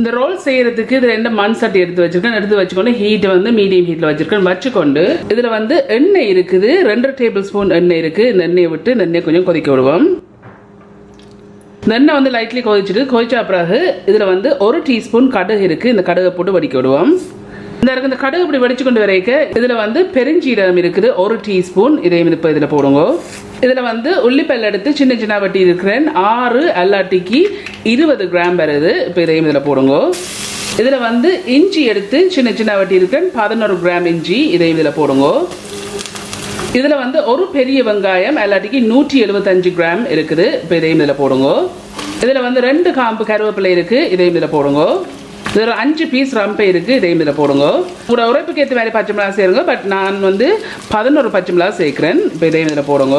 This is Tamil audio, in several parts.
இந்த ரோல் செய்யறதுக்கு இது 2 மண் சட்டி எடுத்து வச்சிருக்கேன். எடுத்து வச்சுக்கொண்டு ஹீட் வந்து மீடியம் ஹீட்ல வச்சிருக்கேன். வச்சுக்கொண்டு இதுல வந்து எண்ணெய் இருக்குது, 2 டேபிள் ஸ்பூன் எண்ணெய் இருக்கு. இந்த எண்ணெயை விட்டு இந்த எண்ணெயை கொஞ்சம் கொதிக்க விடுவோம். இந்த எண்ணெய் வந்து லைட்லி கொதிச்சா பிறகு இதுல வந்து 1 டீஸ்பூன் கடுகு இருக்கு. இந்த கடுகை போட்டு வடிக்க விடுவோம். இந்த கடுகு இப்படி வடிச்சு கொண்டு வரைக்க இதுல வந்து பெருஞ்சீரகம் இருக்குது 1 டீஸ்பூன். இதையும் இப்போ இதுல போடுங்க. இதுல வந்து உள்ளிப்பல் எடுத்து சின்ன சின்ன வட்டி இருக்கிறேன். 6 அல்லாட்டிக்கு 20 கிராம் வருது. இப்போ இதையும் இதுல போடுங்க. இதுல வந்து இஞ்சி எடுத்து சின்ன சின்ன வட்டி இருக்கிறேன். 11 கிராம் இஞ்சி. இதையும் இதுல போடுங்க. இதுல வந்து ஒரு பெரிய வெங்காயம் அல்லாட்டிக்கு 175 கிராம் இருக்குது. இப்போ இதையும் இதுல போடுங்க. இதுல வந்து 2 காம்பு கருவேப்பிலை இருக்கு. இதையும் இதுல போடுங்க. இதில் 5 பீஸ் ரம்பை இருக்குது. இதையும் இதில் போடுங்க. உங்களோட உரைப்புக்கு ஏற்ற மாதிரி பச்சை மிளகா சேருங்க. பட் நான் வந்து 11 பச்சை மிளகா சேர்க்குறேன். இப்போ இதையும் இதில் போடுங்க.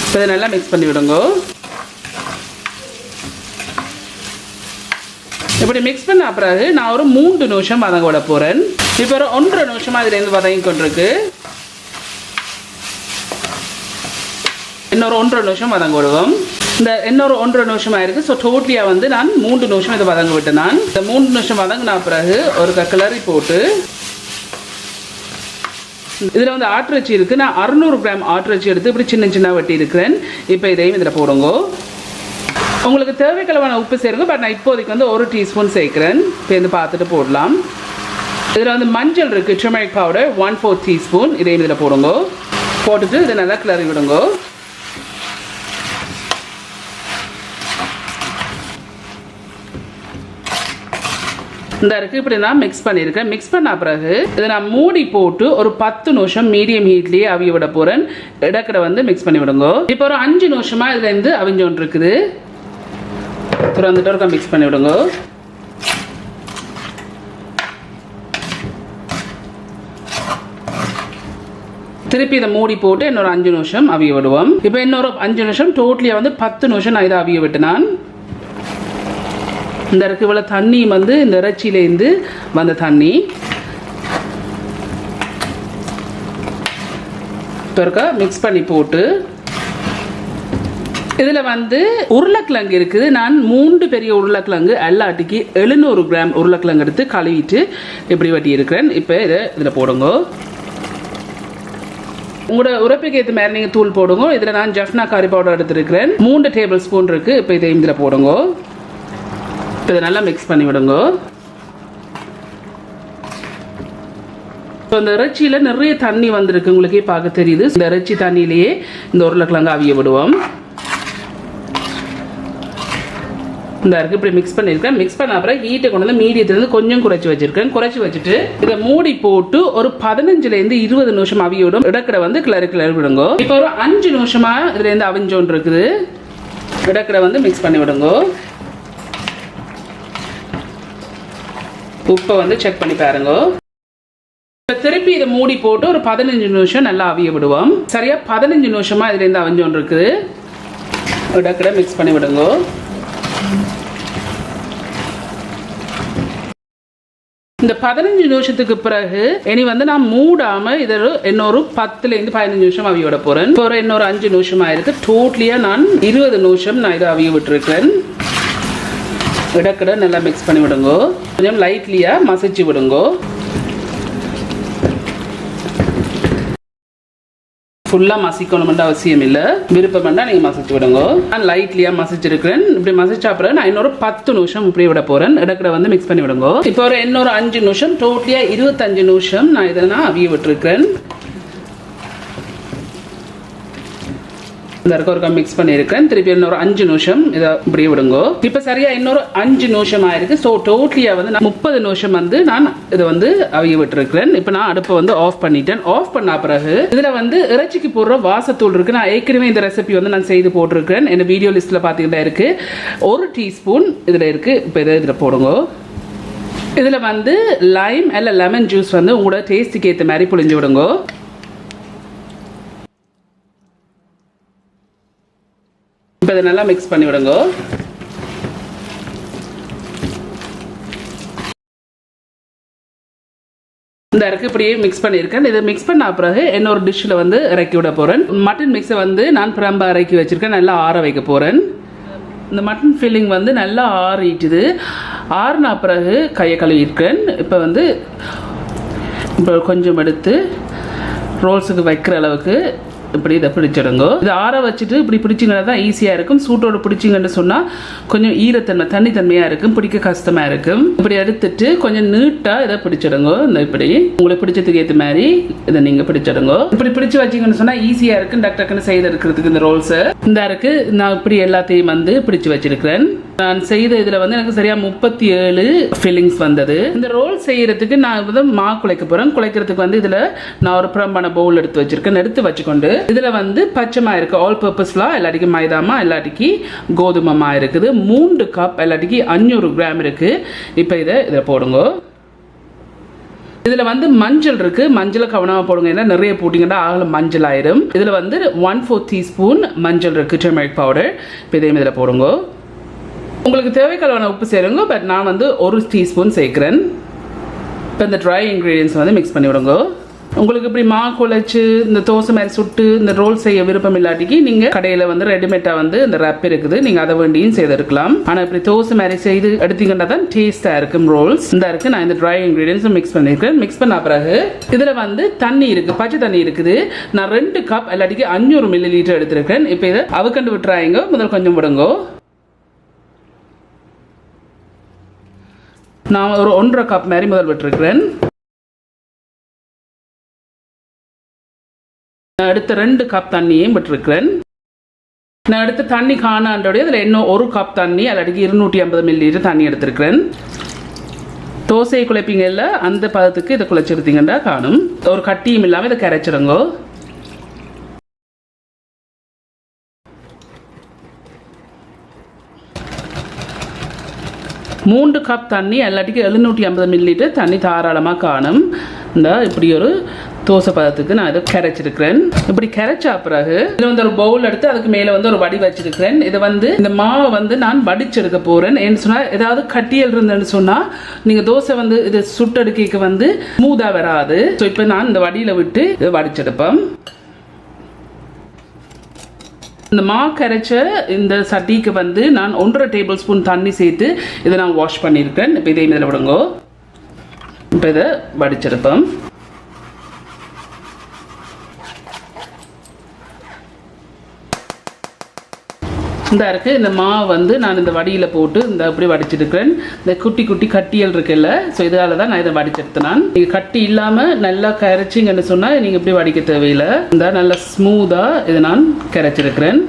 இப்போ இதை நல்லா மிக்ஸ் பண்ணி விடுங்க. இப்படி மிக்ஸ் பண்ண பிறகு நான் ஒரு 3 நிமிஷம் வதங்க விட போகிறேன். இப்போ ஒரு 1.5 நிமிஷமாக இதுலேருந்து வதங்கி கொண்டிருக்கு. இன்னொரு 1.5 நிமிஷம் வதங்க விடுவோம். இந்த இன்னொரு 1.5 நிமிஷம் ஆயிருக்கு. ஸோ டோட்டலியாக வந்து நான் 3 நிமிஷம் இதை வதங்க விட்டேன். நான் இந்த 3 நிமிஷம் வதங்கின பிறகு ஒரு கிளறி போட்டு இதில் வந்து ஆட்டிறைச்சி இருக்குது. நான் 600 கிராம் ஆட்டிறைச்சி எடுத்து இப்படி சின்ன சின்ன வட்டி இருக்கிறேன். இப்போ இதையும் இதில் போடுங்க. உங்களுக்கு தேவைக்களவான உப்பு சேருங்க. பட் நான் இப்போதைக்கு வந்து 1 டீஸ்பூன் சேர்க்குறேன். இப்போ இதை பார்த்துட்டு போடலாம். இதில் வந்து மஞ்சள் இருக்குது, டர்மரிக் பவுடர் 1/4 டீஸ்பூன். இதையும் இதில் போடுங்க. போட்டுட்டு இதை நல்லா கிளறி விடுங்க. இந்த இருக்குது இப்படி நான் மிக்ஸ் பண்ணியிருக்கேன். மிக்ஸ் பண்ண பிறகு இதை நான் மூடி போட்டு ஒரு 10 நிமிஷம் மீடியம் ஹீட்லேயே அவிய விட போகிறேன். இடக்கடை வந்து மிக்ஸ் பண்ணி விடுங்க. இப்போ ஒரு 5 நிமிஷமாக இதுலேருந்து அவிஞ்சோன்று இருக்குது. திறந்துட்டு ஒருக்கா மிக்ஸ் பண்ணி விடுங்க. திருப்பி இதை மூடி போட்டு இன்னொரு 5 நிமிஷம் அவிய விடுவோம். இப்போ இன்னொரு 5 நிமிஷம் டோட்டலியாக வந்து 10 நிமிஷம் நான் இதை அவிய விட்டுனான். இந்த இருக்கு இவ்வளோ தண்ணி வந்து இந்த இறைச்சியிலேருந்து வந்த தண்ணி. இப்போ இருக்கா மிக்ஸ் பண்ணி போட்டு இதில் வந்து உருளைக்கிழங்கு இருக்குது. நான் 3 பெரிய உருளைக்கிழங்கு அல்லாட்டிக்கு 700 கிராம் உருளைக்கிழங்கு எடுத்து கழுவிட்டு இப்படி வட்டி இருக்கிறேன். இப்போ இதில் போடுங்க. உங்களோட உரைப்புக்கு ஏற்ற மாதிரி நீங்கள் தூள் போடுங்க. இதில் நான் ஜஃப்னா கறி பவுடர் எடுத்துருக்கிறேன். 3 டேபிள் ஸ்பூன் இருக்குது. இப்போ இதையும் இதில் போடுங்க. இதை நல்லா மிக்ஸ் பண்ணி விடுங்க. இப்போ இந்த இறைச்சியில் நிறைய தண்ணி வந்திருக்கு, உங்களுக்கே பார்க்க தெரியுது. இந்த இறைச்சி தண்ணியிலேயே இந்த உருளைக்கிழங்கு அவிய விடுவோம். இந்த இருக்கு இப்படி மிக்ஸ் பண்ணியிருக்கேன். மிக்ஸ் பண்ண அப்புறம் ஹீட்டை கொண்டு வந்து மீடியத்துலேருந்து கொஞ்சம் குறைச்சி வச்சிருக்கேன். குறைச்சி வச்சுட்டு இதை மூடி போட்டு ஒரு 15லேருந்து 20 நிமிஷம் அவிய விடும். இடக்கடை வந்து கிளறி விடுங்க. இப்போ ஒரு 5 நிமிஷமா இதுலேருந்து அவிஞ்சோன்னு இருக்குது. இடக்கடை வந்து மிக்ஸ் பண்ணி விடுங்க. உப்பை வந்து செக் பண்ணி பாருங்க. திருப்பி இதை மூடி போட்டு ஒரு 15 நிமிஷம் நல்லா அவிய விடுவோம். சரியா 15 நிமிஷமா இதுலேருந்து அவிஞ்சோன்னு இருக்குது. இடக்கடை மிக்ஸ் பண்ணி விடுங்க. இந்த 15 நிமிஷத்துக்கு பிறகு இனி வந்து நான் மூடாம இதை இன்னொரு 10லேருந்து 15 நிமிஷம் அவிய விட போறேன். இப்போ இன்னொரு 5 நிமிஷம் ஆயிருக்கு. டோட்டலியா நான் 20 நிமிஷம் நான் இதை அவிய விட்டுருக்கேன். இடக்கடை நல்லா மிக்ஸ் பண்ணி விடுங்க. கொஞ்சம் லைட்லியா மசிச்சு விடுங்க. ஃபுல்லாக மசிக்கணும்னு அவசியம் இல்லை. விருப்பம் வேண்டாம் நீங்கள் மசிச்சு விடுங்க. நான் லைட்லியாக மசிச்சிருக்கிறேன். இப்படி மசிச்சா அப்புறம் நான் இன்னொரு 10 நிமிஷம் இப்படி விட போகிறேன். இடக்கடை வந்து மிக்ஸ் பண்ணி விடுங்க. இப்போ ஒரு இன்னொரு 5 நிமிஷம் டோட்டலியாக 25 நிமிஷம் நான் இதை நான் அவிய விட்டுருக்கிறேன். இந்த இருக்க மிக்ஸ் பண்ணியிருக்கேன். திருப்பி இன்னொரு 5 நிமிஷம் இதை இப்படியே விடுங்க. இப்போ சரியா இன்னொரு 5 நிமிஷம் ஆயிருக்கு. ஸோ டோட்டலியாக வந்து 30 நிமிஷம் வந்து நான் இதை வந்து அவிய விட்டுருக்கிறேன். இப்போ நான் அடுப்பை வந்து ஆஃப் பண்ணிட்டேன். ஆஃப் பண்ண பிறகு இதில் வந்து இறைச்சிக்கு போடுற வாசத்தூள் இருக்கு. நான் ஏற்கனவே இந்த ரெசிபி வந்து நான் செய்து போட்டிருக்கிறேன். என்ன வீடியோ லிஸ்ட்டில் பார்த்தீங்கன்னா இருக்கு. 1 டீஸ்பூன் இதில் இருக்கு. இப்போ இதில் போடுங்க. இதில் வந்து லைம் இல்லை லெமன் ஜூஸ் வந்து உங்களோட டேஸ்ட்டுக்கு ஏற்ற மாதிரி புளிஞ்சு விடுங்க. இப்போ இதை நல்லா மிக்ஸ் பண்ணி விடுங்க. இந்த இருக்கு இப்படியே மிக்ஸ் பண்ணியிருக்கேன். இதை மிக்ஸ் பண்ண பிறகு இன்னொரு டிஷ்ஷில் வந்து இறக்கி விட போகிறேன். மட்டன் மிக்ஸை வந்து நான் பிரம்பா இறக்கி வச்சுருக்கேன். நல்லா ஆற வைக்க போகிறேன். இந்த மட்டன் ஃபில்லிங் வந்து நல்லா ஆறிட்டுது. ஆறுனா பிறகு கையை கழுவிருக்கேன். இப்போ வந்து இப்போ கொஞ்சம் எடுத்து ரோல்ஸுக்கு வைக்கிற அளவுக்கு இப்படி இதை பிடிச்சிடுங்க. இதை ஆற வச்சுட்டு இப்படி பிடிச்சிங்கன்னா தான் ஈஸியாக இருக்கும். சூட்டோடு பிடிச்சிங்கன்னு சொன்னால் கொஞ்சம் ஈரத்தன்மை தண்ணித்தன்மையாக இருக்கும், பிடிக்க கஷ்டமாக இருக்கும். இப்படி எடுத்துட்டு கொஞ்சம் நீட்டாக இதை பிடிச்சிடுங்க. இந்த இப்படி உங்களுக்கு பிடிச்சதுக்கு ஏற்ற மாதிரி இதை நீங்கள் பிடிச்சிடுங்க. இப்படி பிடிச்சி வச்சிங்கன்னு சொன்னால் ஈஸியாக இருக்கும் டக்குன்னு செய்து இருக்கிறதுக்கு. இந்த ரோல்ஸை இந்த இருக்கு நான் இப்படி எல்லாத்தையும் வந்து பிடிச்சி வச்சிருக்கிறேன். நான் செய்த இதில் வந்து எனக்கு சரியாக 37 ஃபில்லிங்ஸ் வந்தது. இந்த ரோல் செய்யறதுக்கு நான் வந்து மா குழைக்க போகிறேன். குழைக்கிறதுக்கு வந்து இதில் நான் ஒரு பிரம்பான பவுல் எடுத்து வச்சிருக்கேன். எடுத்து வச்சுக்கொண்டு இதில் வந்து பச்சைமா இருக்குது, ஆல் பர்பஸ்லாம். எல்லாட்டிக்கு மைதாமா, எல்லாட்டிக்கு கோதுமமா இருக்குது. 3 கப், எல்லாட்டிக்கு 500 கிராம் இருக்குது. இப்போ இதில் போடுங்க. இதில் வந்து மஞ்சள் இருக்குது, மஞ்சளை கவனமாக போடுங்க. ஏன்னா நிறைய போட்டிங்கன்னா ஆகல மஞ்சள் ஆயிடும். இதில் வந்து 1/4 டீஸ்பூன் மஞ்சள் இருக்குது, டர்மரிக் பவுடர். இப்போ இதையும் இதில் போடுங்க. உங்களுக்கு தேவைக்கான உப்பு சேருங்க, பட் நான் வந்து 1 டீஸ்பூன் சேர்க்குறேன். இப்போ இந்த ட்ரை இன்க்ரீடியன்ஸ் வந்து மிக்ஸ் பண்ணி விடுங்க. உங்களுக்கு இப்படி மா குழைச்சி இந்த தோசை மாதிரி சுட்டு இந்த ரோல் செய்ய விருப்பம் இல்லாட்டிக்கு நீங்கள் கடையில் வந்து ரெடிமேடாக வந்து இந்த ரப் இருக்குது, நீங்கள் அதை வேண்டியும் செய்திருக்கலாம். ஆனால் இப்படி தோசை மாதிரி செய்து எடுத்தீங்கன்னா தான் டேஸ்ட்டாக இருக்கும் ரோல்ஸ். இந்த இருக்குது நான் இந்த ட்ரை இன்க்ரீடியன்ஸும் மிக்ஸ் பண்ணியிருக்கேன். மிக்ஸ் பண்ண பிறகு இதில் வந்து தண்ணி இருக்குது, பச்சை தண்ணி இருக்குது. நான் 2 கப் எல்லாட்டிக்கு 500 ml எடுத்திருக்கேன். இப்போ இதை அவுக்கண்டு விட்டுறாங்க. முதல் கொஞ்சம் விடுங்க. நான் ஒரு 1.5 கப் மாதிரி முதல் விட்டுருக்கிறேன். அடுத்த 2 கப் தண்ணியையும் விட்டுருக்கிறேன். நான் அடுத்த தண்ணி காணாண்டோடைய அதில் இன்னும் 1 கப் தண்ணி அல்லது 250 ml தண்ணி எடுத்திருக்கிறேன். தோசையை குழைப்பீங்கல்ல அந்த பதத்துக்கு இதை குழைச்சிருத்தீங்கன்னா காணும். ஒரு கட்டியும் இல்லாமல் இதை கரைச்சிடுங்க. 3 கப் தண்ணி எல்லாட்டிக்கு 750 ml தண்ணி தாராளமாக காணும். இந்த இப்படி ஒரு தோசை பதத்துக்கு நான் இதை கரைச்சிருக்கிறேன். இப்படி கரைச்சா பிறகு இதில் வந்து ஒரு பவுல் எடுத்து அதுக்கு மேலே வந்து ஒரு வடி வச்சிருக்கிறேன். இதை வந்து இந்த மாவை வந்து நான் வடிச்செடுக்க போகிறேன். ஏன்னு சொன்னால் ஏதாவது கட்டியல் இருந்தேன்னு சொன்னால் நீங்கள் தோசை வந்து இது சுட்டெடுக்க வந்து ஸ்மூத்தாக வராது. ஸோ இப்போ நான் இந்த வடியில் விட்டு இதை வடிச்செடுப்பேன். இந்த மா கரைச்ச இந்த சட்டிக்கு வந்து நான் 1.5 டேபிள் ஸ்பூன் தண்ணி சேர்த்து இதை நான் வாஷ் பண்ணியிருக்கேன். இப்போ இதே இதில் விடுங்க. இப்போ இதை வடிச்செடுப்பேன். இந்த இருக்குது இந்த மாவு வந்து நான் இந்த வடியில் போட்டு இந்த அப்படி வடிச்சிருக்கிறேன். இந்த குட்டி குட்டி கட்டியல் இருக்குல்ல, ஸோ இதால் தான் நான் இதை வடிச்செடுத்தேன். நீங்கள் கட்டி இல்லாமல் நல்லா கரைச்சிங்கன்னு சொன்னால் நீங்கள் இப்படி வடிக்க தேவையில்லை. இந்த நல்லா ஸ்மூத்தாக இதை நான் கரைச்சிருக்கிறேன்.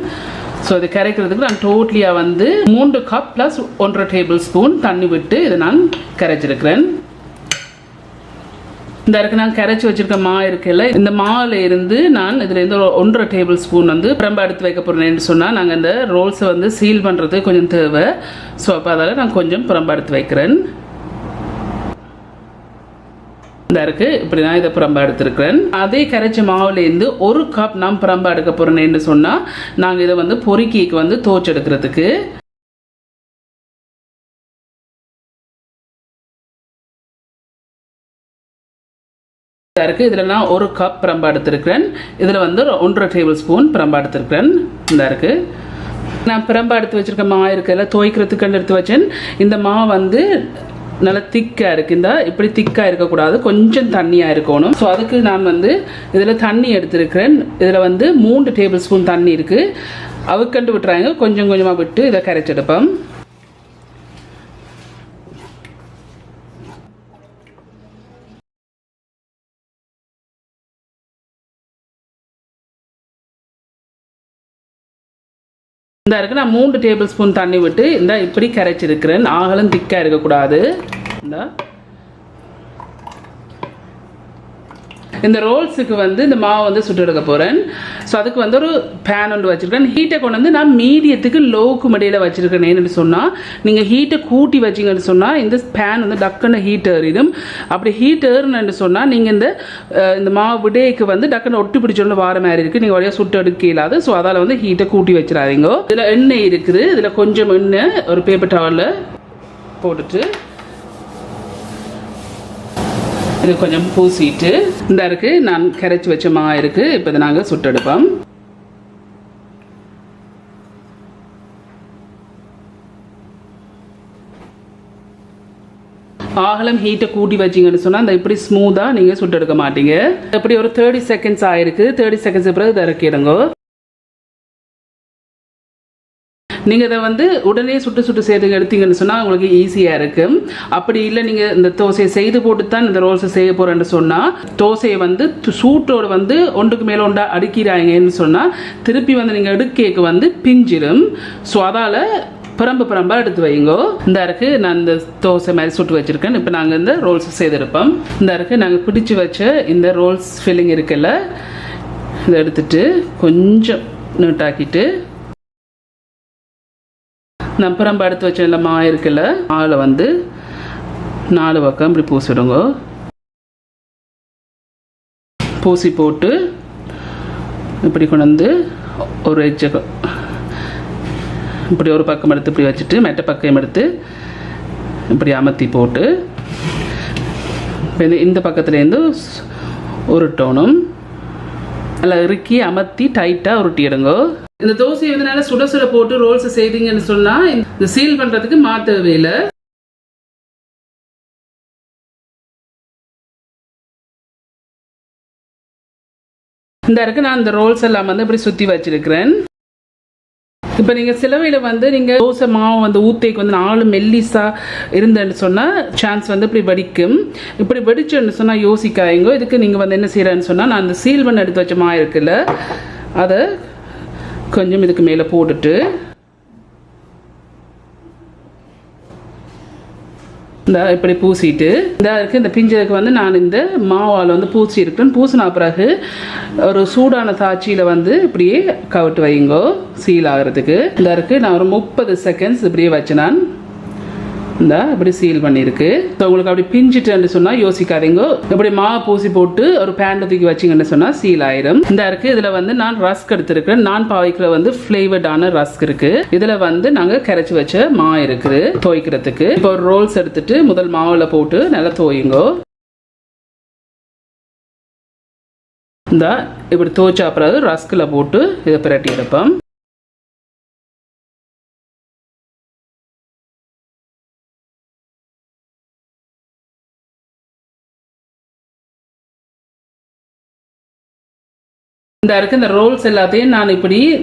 ஸோ இதை கரைக்கிறதுக்கு நான் டோட்டலியாக வந்து 3 கப் ப்ளஸ் 1.5 டேபிள் ஸ்பூன் தண்ணி விட்டு இதை நான் கரைச்சிருக்கிறேன். இந்த இருக்கு நான் கரைச்சி வச்சிருக்க மா இருக்குல்ல, இந்த மாவில் இருந்து நான் இதுலேருந்து 1.5 டேபிள் ஸ்பூன் வந்து பிரம்ப எடுத்து வைக்க போகிறேன்னு சொன்னால் நாங்கள் இந்த ரோல்ஸை வந்து சீல் பண்ணுறது கொஞ்சம் தேவை. ஸோ அப்போ அதால் நான் கொஞ்சம் பிரம்ப எடுத்து வைக்கிறேன். இந்த இருக்கு இப்படி நான் இதை பிரம்ப எடுத்துருக்கிறேன். அதே கரைச்ச மாவுலேருந்து 1 கப் நான் பிரம்ப எடுக்க போகிறேன்னு சொன்னால் நாங்கள் இதை வந்து பொறுக்கிக்கு வந்து தோச்சு எடுக்கிறதுக்கு இருக்கு. இதில் நான் 1 கப் பிரம்பா எடுத்திருக்கிறேன். இதில் வந்து 1.5 டேபிள் ஸ்பூன் பிரம்பா எடுத்திருக்கிறேன். இந்த இருக்கு நான் பிரம்பா எடுத்து வச்சிருக்க மா இருக்குல்ல, துவைக்கிறதுக்கு எடுத்து வச்சேன். இந்த மா வந்து நல்லா திக்காக இருக்குது. இந்த இப்படி திக்காக இருக்கக்கூடாது, கொஞ்சம் தண்ணியாக இருக்கணும். ஸோ அதுக்கு நான் வந்து இதில் தண்ணி எடுத்திருக்கிறேன். இதில் வந்து 3 டேபிள் ஸ்பூன் தண்ணி இருக்குது. அவுக்கண்டு விட்டுறாங்க, கொஞ்சம் கொஞ்சமாக விட்டு இதை கரைச்செடுப்பேன். இந்த இருக்கு நான் 3 டேபிள் ஸ்பூன் தண்ணி விட்டு இந்த இப்படி கரைச்சிருக்கிறேன். ஆகலும் திக்காக இருக்கக்கூடாது. இந்த ரோல்ஸுக்கு வந்து இந்த மாவை வந்து சுட்டு எடுக்க போகிறேன். ஸோ அதுக்கு வந்து ஒரு பேன் ஒன்று வச்சுருக்கேன். ஹீட்டை கொண்டு வந்து நான் மீடியத்துக்கு லோவுக்கு மடியில் வச்சுருக்கேன். ஏன்னு சொன்னால் நீங்கள் ஹீட்டை கூட்டி வச்சிங்கன்னு சொன்னால் இந்த பேன் வந்து டக்குன்னு ஹீட் ஏறிடும். அப்படி ஹீட் ஏறுன்னு சொன்னால் நீங்கள் இந்த மாவு விடைக்கு வந்து டக்குன்னு ஒட்டி பிடிச்சோன்னு வார மாதிரி இருக்குது, நீங்கள் வழியாக சுட்டு எடுக்க இல்லாது. ஸோ அதால் வந்து ஹீட்டை கூட்டி வச்சிடாதீங்க. இதில் எண்ணெய் இருக்குது. இதில் கொஞ்சம் எண்ணெய் ஒரு பேப்பர் டவலில் போட்டுட்டு இது கொஞ்சம் பூசிட்டு இந்த இருக்கு நான் கரைச்சி வச்ச மா இருக்கு. இப்போ இதை நாங்கள் சுட்டெடுப்போம். ஆகலம் ஹீட்டை கூட்டி வச்சிங்கன்னு சொன்னால் அந்த இப்படி ஸ்மூத்தாக நீங்கள் சுட்டு எடுக்க மாட்டீங்க. இப்படி ஒரு 30 செகண்ட்ஸ் ஆயிருக்கு. 30 செகண்ட்ஸ் பிறகு இதை இறக்கிடுங்க. நீங்கள் இதை வந்து உடனே சுட்டு செய்து எடுத்தீங்கன்னு சொன்னால் உங்களுக்கு ஈஸியாக இருக்கும். அப்படி இல்லை நீங்கள் இந்த தோசையை செய்து போட்டு தான் இந்த ரோல்ஸை செய்ய போகிறேன்னு சொன்னால் தோசையை வந்து சூட்டோடு வந்து ஒன்றுக்கு மேலே ஒன்றா அடுக்கிறாங்கன்னு சொன்னால் திருப்பி வந்து நீங்கள் எடுக்கேக்கு வந்து பிஞ்சிடும். ஸோ அதால் பரம்பாக எடுத்து வைங்கோ. இந்த இருக்கு நான் இந்த தோசை மாதிரி சுட்டு வச்சுருக்கேன். இப்போ நாங்கள் இந்த ரோல்ஸ் செய்திருப்போம். இந்த இருக்கு நாங்கள் பிடிச்சி வச்ச இந்த ரோல்ஸ் ஃபில்லிங் இருக்குல்ல, இதை எடுத்துட்டு கொஞ்சம் நீட்டாக்கிட்டு நான் பரம்பு எடுத்து வச்ச இல்லை மாவு இருக்குல்ல, மாவில் வந்து 4 பக்கம் இப்படி பூசிடுங்க. பூசி போட்டு இப்படி கொண்டு வந்து ஒரு எஜ்ஜை இப்படி ஒரு பக்கம் எடுத்து இப்படி வச்சுட்டு மெட்ட பக்கம் எடுத்து இப்படி அமர்த்தி போட்டு இந்த பக்கத்துலேருந்து உருட்டணும். நல்லா இறுக்கி அமர்த்தி டைட்டாக உருட்டிடுங்க. இந்த தோசையை வந்து நல்லா சுட போட்டு ரோல்ஸ் செய்தீங்கன்னு சொன்னால் இந்த சீல் பண்ணுறதுக்கு மாற்றவே இல்லை. இந்த இருக்கு நான் இந்த ரோல்ஸ் எல்லாம் வந்து இப்படி சுற்றி வச்சிருக்கிறேன். இப்போ நீங்கள் சிலவையில் வந்து நீங்கள் தோசை மாவு வந்து ஊத்தைக்கு வந்து 4 மெல்லிஸா இருந்தேன்னு சொன்னால் சான்ஸ் வந்து இப்படி வெடிக்கும். இப்படி வெடிச்சோன்னு சொன்னால் யோசிக்காயங்கோ. இதுக்கு நீங்கள் வந்து என்ன செய்கிறேன்னு சொன்னால் நான் அந்த சீல் பண்ண எடுத்து வச்ச மாவு இருக்குல்ல, அதை கொஞ்சம் இதுக்கு மேலே போட்டுட்டு இந்த இப்படி பூசிட்டு இந்த இருக்குது இந்த பிஞ்சதுக்கு வந்து நான் இந்த மாவால் வந்து பூசி இருக்கேன். பூசினா பிறகு ஒரு சூடான தாச்சியில் வந்து இப்படியே கவிட்டு வைங்கோ சீல் ஆகிறதுக்கு. இந்த இருக்குது நான் ஒரு 30 செகண்ட்ஸ் இப்படியே வச்சு நான் இந்த இப்படி சீல் பண்ணியிருக்கு. ஸோ உங்களுக்கு அப்படி பிஞ்சிட்டுன்னு சொன்னால் யோசிக்காதீங்க. இப்படி மாவு பூசி போட்டு ஒரு பேனில் தூக்கி வச்சிங்கன்னு சொன்னால் சீல் ஆயிடும். இந்த இருக்குது இதில் வந்து நான் ரஸ்க் எடுத்துருக்கேன். நான் பாவிக்கிற வந்து ஃப்ளேவர்டான ரஸ்க் இருக்குது. இதில் வந்து நாங்கள் கரைச்சி வச்ச மாவு இருக்குது துவைக்கிறதுக்கு. இப்போ ஒரு ரோல்ஸ் எடுத்துட்டு முதல் மாவில் போட்டு நல்லா துவையுங்கோ. இந்த இப்படி துவைச்சா பிறகு ரஸ்கில் போட்டு இதை பிரட்டி எடுப்போம். இந்த இருக்குது இந்த ரோல்ஸ் எல்லாத்தையும்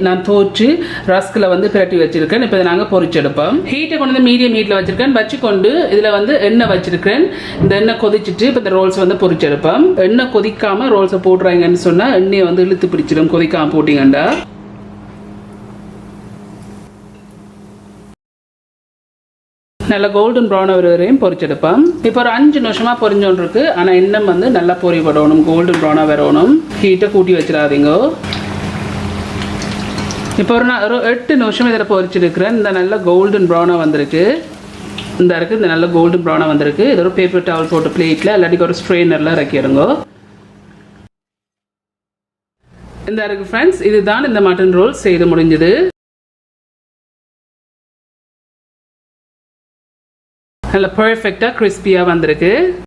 நான் தோச்சு ரஸ்கில் வந்து பிரட்டி வச்சிருக்கேன். இப்போ இதை நாங்கள் பொரிச்செடுப்போம். ஹீட்டை கொண்டு வந்து மீடியம் ஹீட்டில் வச்சிருக்கேன். வச்சுக்கொண்டு இதில் வந்து எண்ணெய் வச்சிருக்கேன். இந்த எண்ணெய் கொதிச்சுட்டு இப்போ இந்த ரோல்ஸ் வந்து பொரிச்செடுப்போம். எண்ணெய் கொதிக்காமல் ரோல்ஸை போடுறாங்கன்னு சொன்னால் எண்ணெயை வந்து இழுத்து பிடிச்சிடும் கொதிக்காமல் போட்டிங்கண்டா. நல்லா கோல்டன் ப்ரௌன் வரையும் பொரிச்செடுப்போம். இப்போ ஒரு 5 நிமிஷமாக பொரிஞ்சோன்னு இருக்கு. ஆனால் எண்ணெய் வந்து நல்லா பொரிப்படணும், கோல்டன் ப்ரௌனாக வரணும். ஹீட்டை கூட்டி வச்சிடாதீங்க. இப்போ ஒரு 8 நிமிஷம் இதில் பொரிச்சிருக்கிறேன். இந்த நல்லா கோல்டன் ப்ரௌனாக வந்திருக்கு. இந்த இருக்குது இந்த நல்ல கோல்டன் ப்ரௌனாக வந்திருக்கு. இது ஒரு பேப்பர் டவல் போட்டு பிளேட்டில் இல்லாட்டி ஒரு ஸ்ட்ரெயினரில் இறக்கிடுங்க. இந்த இருக்குது ஃப்ரெண்ட்ஸ், இதுதான் இந்த மட்டன் ரோல் செய்து முடிஞ்சது. நல்ல பர்ஃபெக்டாக கிறிஸ்பியாக வந்திருக்கு.